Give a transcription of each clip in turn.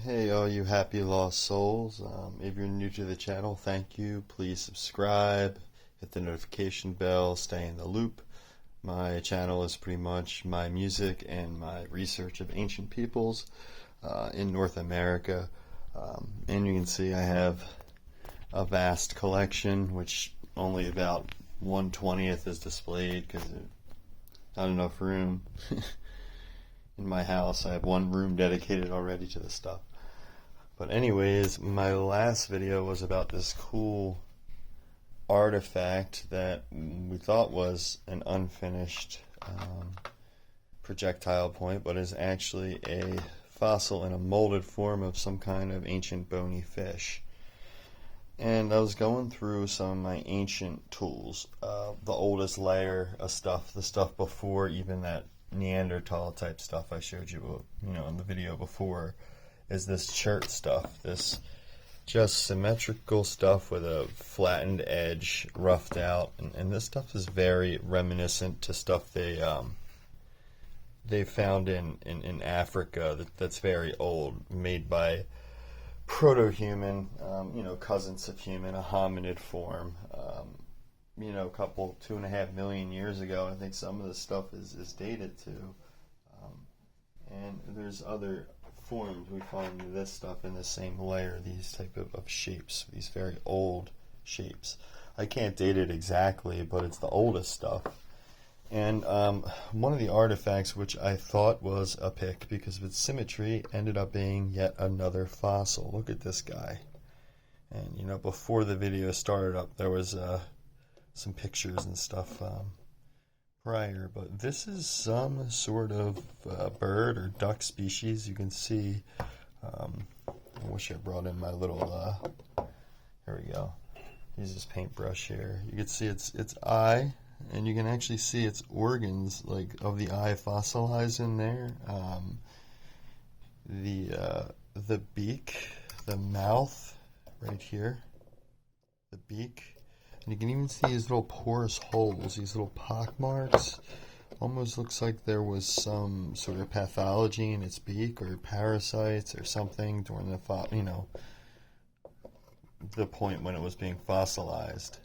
Hey, all you happy lost souls. If you're new to the channel, thank you. Please subscribe, hit the notification bell, stay in the loop. My channel is pretty much my music and my research of ancient peoples in North America. And you can see I have a vast collection, which only about 1/20th is displayed because not enough room. In my house, I have one room dedicated already to this stuff. But anyways, my last video was about this cool artifact that we thought was an unfinished projectile point, but is actually a fossil in a molded form of some kind of ancient bony fish. And I was going through some of my ancient tools, the oldest layer of stuff, the stuff before even that Neanderthal type stuff I showed you, in the video before, is this chert stuff, this just symmetrical stuff with a flattened edge, roughed out, and this stuff is very reminiscent to stuff they found in Africa that's very old, made by proto-human, cousins of human, a hominid form. A couple, 2.5 million years ago. I think some of this stuff is dated to. And there's other forms. We find this stuff in the same layer, these type of shapes, these very old shapes. I can't date it exactly, but it's the oldest stuff. And one of the artifacts, which I thought was a pick because of its symmetry, ended up being yet another fossil. Look at this guy. And before the video started up, there was some pictures and stuff prior, but this is some sort of bird or duck species. You can see, I wish I brought in my little, here we go, use this paintbrush here. You can see its eye, and you can actually see its organs, like, of the eye fossilized in there. The beak, the mouth, right here, the beak. And you can even see these little porous holes, these little pock marks. Almost looks like there was some sort of pathology in its beak, or parasites or something during the point when it was being fossilized.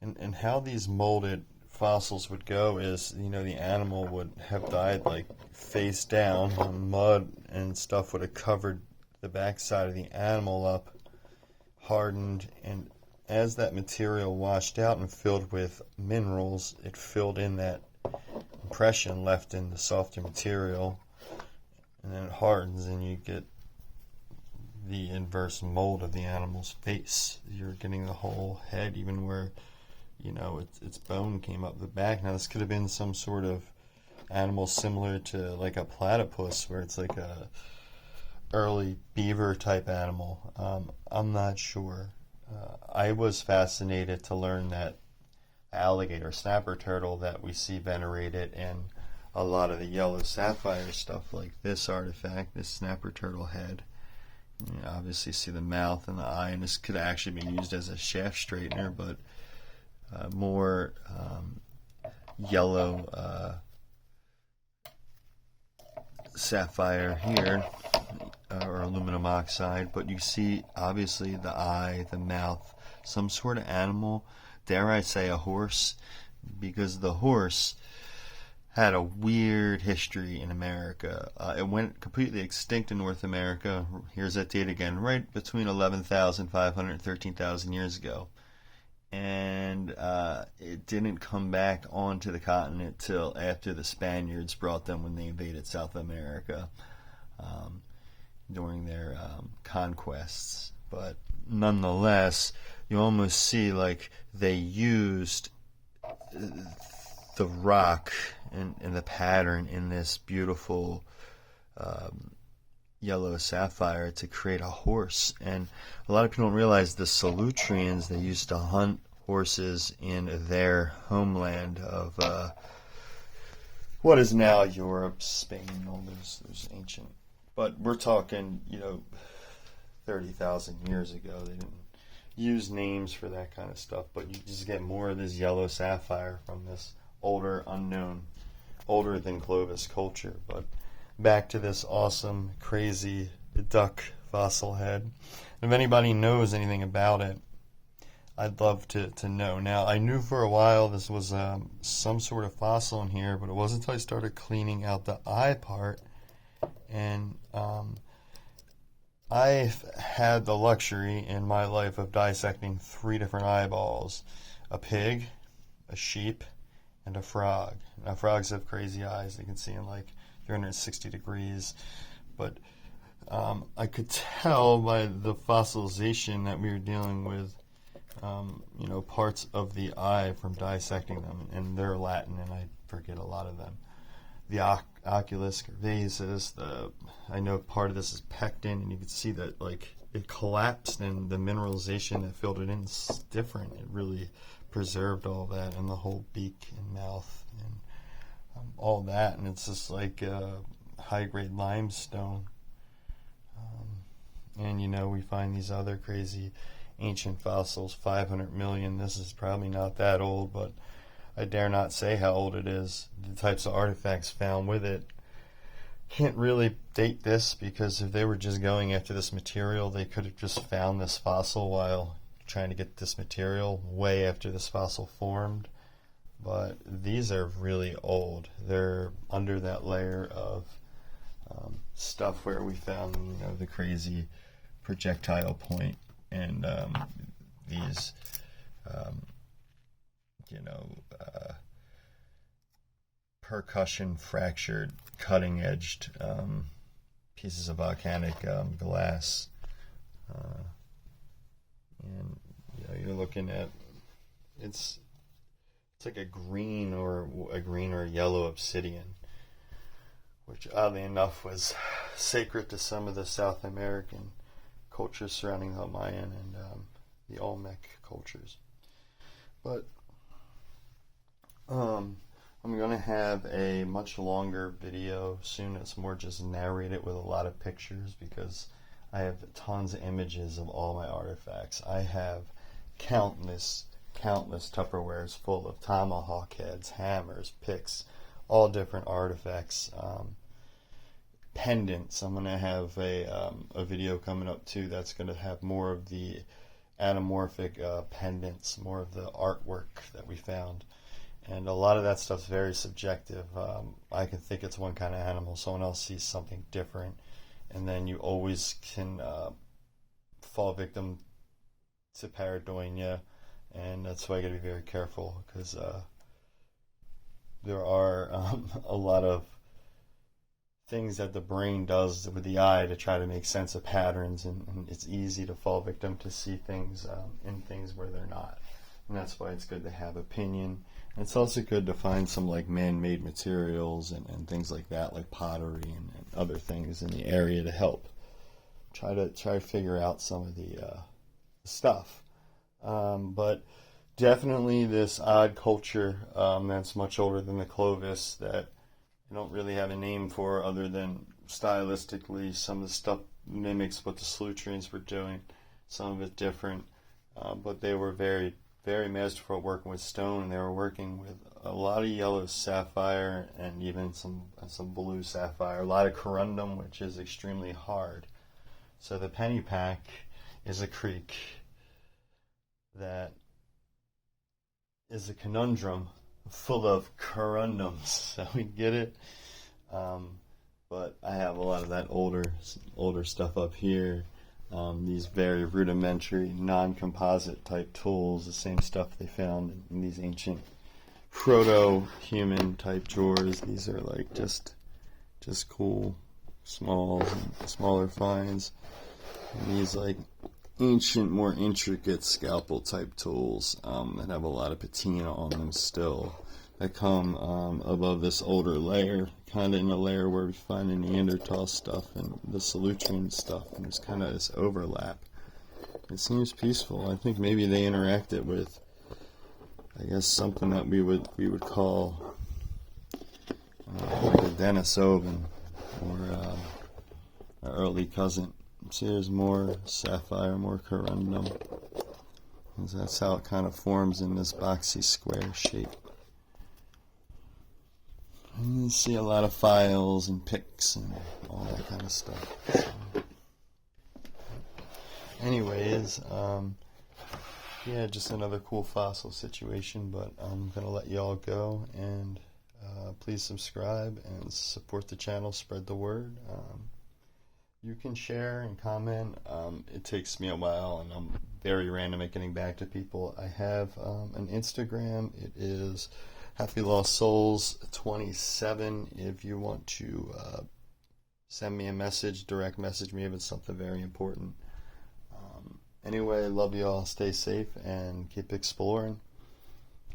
And how these molded fossils would go is, the animal would have died like face down, mud and stuff would have covered the backside of the animal up, hardened, and as that material washed out and filled with minerals, it filled in that impression left in the softer material, and then it hardens and you get the inverse mold of the animal's face. You're getting the whole head, even where its bone came up the back. Now this could have been some sort of animal similar to like a platypus, where it's like a early beaver type animal. I'm not sure. I was fascinated to learn that alligator snapper turtle that we see venerated in a lot of the yellow sapphire stuff, like this artifact, this snapper turtle head. You obviously see the mouth and the eye, and this could actually be used as a shaft straightener, but more yellow sapphire here, or aluminum oxide. But you see obviously the eye, the mouth, some sort of animal, dare I say a horse, because the horse had a weird history in America. It went completely extinct in North America. Here's that date again, right between 11,500 and 13,000 years ago. And it didn't come back onto the continent till after the Spaniards brought them when they invaded South America during their conquests. But nonetheless, you almost see like they used the rock and the pattern in this beautiful yellow sapphire to create a horse. And a lot of people don't realize the Solutreans, they used to hunt horses in their homeland of what is now Europe, Spain, all those ancient. But we're talking, 30,000 years ago. They didn't use names for that kind of stuff, but you just get more of this yellow sapphire from this older, unknown, older than Clovis culture. But back to this awesome, crazy duck fossil head. If anybody knows anything about it, I'd love to know. Now, I knew for a while this was some sort of fossil in here, but it wasn't until I started cleaning out the eye part. And I've had the luxury in my life of dissecting 3 different eyeballs: a pig, a sheep, and a frog. Now, frogs have crazy eyes. They can see in like 360 degrees. But I could tell by the fossilization that we were dealing with, parts of the eye from dissecting them. And they're Latin, and I forget a lot of them. The oculus curvaceus, I know part of this is pectin, and you can see that like it collapsed, and the mineralization that filled it in is different. It really preserved all that, and the whole beak and mouth and all that, and it's just like high-grade limestone. And we find these other crazy ancient fossils, 500 million. This is probably not that old, but I dare not say how old it is. The types of artifacts found with it can't really date this, because if they were just going after this material, they could have just found this fossil while trying to get this material way after this fossil formed. But these are really old. They're under that layer of stuff where we found the crazy projectile point, and these percussion fractured, cutting-edged pieces of volcanic glass. And you're looking at, it's like a green or yellow obsidian, which oddly enough was sacred to some of the South American cultures surrounding the Mayan and the Olmec cultures. But I'm going to have a much longer video soon. It's more just narrated with a lot of pictures, because I have tons of images of all my artifacts. I have countless Tupperwares full of tomahawk heads, hammers, picks, all different artifacts, pendants. I'm going to have a video coming up too that's going to have more of the anamorphic pendants, more of the artwork that we found. And a lot of that stuff's very subjective. I can think it's one kind of animal, someone else sees something different, and then you always can fall victim to pareidolia, and that's why I got to be very careful, because there are a lot of things that the brain does with the eye to try to make sense of patterns, and it's easy to fall victim to see things in things where they're not. And that's why it's good to have opinion. And it's also good to find some like man-made materials and things like that, like pottery and other things in the area to help try to figure out some of the stuff. But definitely this odd culture that's much older than the Clovis, that I don't really have a name for other than stylistically some of the stuff mimics what the Solutreans were doing, some of it different, but they were very, very masterful at working with stone, and they were working with a lot of yellow sapphire and even some blue sapphire, a lot of corundum, which is extremely hard. So the Pennypack is a creek that is a conundrum full of corundums. So we get it. But I have a lot of that older stuff up here. These very rudimentary, non-composite type tools, the same stuff they found in these ancient proto-human type drawers. These are like just cool, smaller finds. And these like ancient, more intricate scalpel type tools that have a lot of patina on them still, that come above this older layer, kind of in a layer where we find the Neanderthal stuff and the Solutrean stuff, and there's kind of this overlap. It seems peaceful. I think maybe they interacted with, I guess, something that we would call like a Denisovan, or an early cousin. See, there's more sapphire, more corundum. That's how it kind of forms in this boxy square shape. And you see a lot of files and picks and all that kind of stuff. So. guys. Yeah, just another cool fossil situation, but I'm going to let you all go, and please subscribe and support the channel, spread the word. You can share and comment. It takes me a while, and I'm very random at getting back to people. I have an Instagram. It is Happy Lost Souls 27. If you want to send me a message, direct message me if it's something very important. Anyway, love you all. Stay safe and keep exploring.